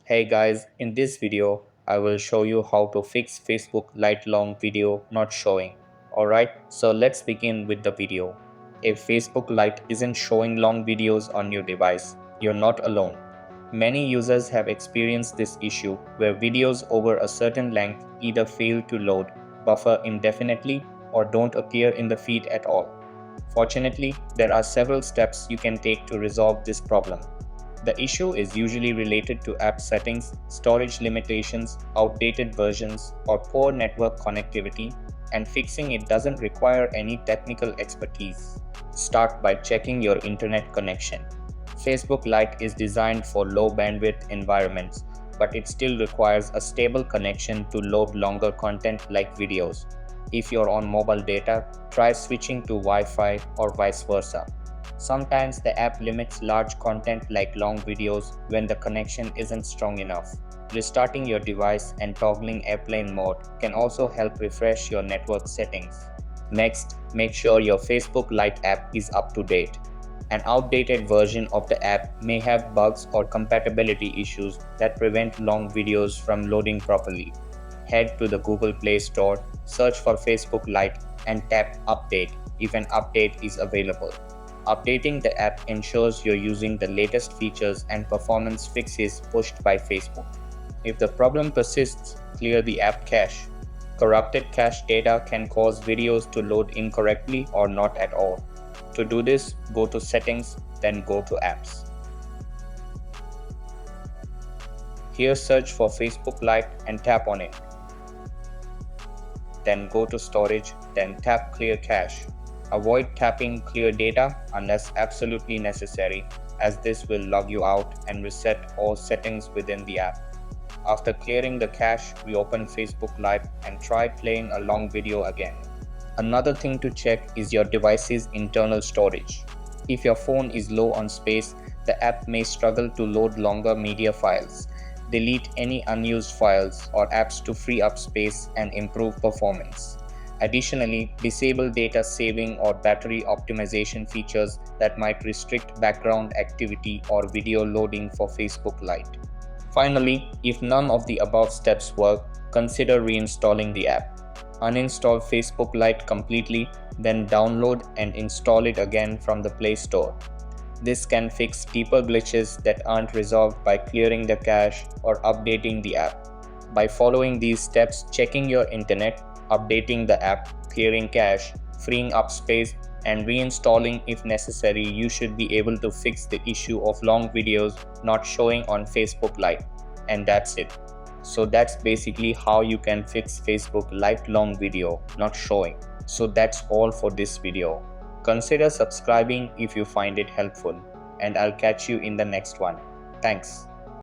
Hey guys, in this video, I will show you how to fix Facebook Lite long video not showing. Alright, so let's begin with the video. If Facebook Lite isn't showing long videos on your device, you're not alone. Many users have experienced this issue where videos over a certain length either fail to load, buffer indefinitely, or don't appear in the feed at all. Fortunately, there are several steps you can take to resolve this problem. The issue is usually related to app settings, storage limitations, outdated versions, or poor network connectivity, and fixing it doesn't require any technical expertise. Start by checking your internet connection. Facebook Lite is designed for low bandwidth environments, but it still requires a stable connection to load longer content like videos. If you're on mobile data, try switching to Wi-Fi or vice versa. Sometimes the app limits large content like long videos when the connection isn't strong enough. Restarting your device and toggling airplane mode can also help refresh your network settings. Next, make sure your Facebook Lite app is up to date. An outdated version of the app may have bugs or compatibility issues that prevent long videos from loading properly. Head to the Google Play Store, search for Facebook Lite, and tap Update if an update is available. Updating the app ensures you're using the latest features and performance fixes pushed by Facebook. If the problem persists, clear the app cache. Corrupted cache data can cause videos to load incorrectly or not at all. To do this, go to Settings, then go to Apps. Here search for Facebook Lite and tap on it. Then go to Storage, then tap Clear Cache. Avoid tapping Clear Data unless absolutely necessary, as this will log you out and reset all settings within the app. After clearing the cache, reopen Facebook Lite and try playing a long video again. Another thing to check is your device's internal storage. If your phone is low on space, the app may struggle to load longer media files. Delete any unused files or apps to free up space and improve performance. Additionally, disable data saving or battery optimization features that might restrict background activity or video loading for Facebook Lite. Finally, if none of the above steps work, consider reinstalling the app. Uninstall Facebook Lite completely, then download and install it again from the Play Store. This can fix deeper glitches that aren't resolved by clearing the cache or updating the app. By following these steps, checking your internet, updating the app, clearing cache, freeing up space, and reinstalling if necessary, you should be able to fix the issue of long videos not showing on Facebook Lite. And that's it. So that's basically how you can fix Facebook Lite long video not showing. So that's all for this video. Consider subscribing if you find it helpful, and I'll catch you in the next one. Thanks.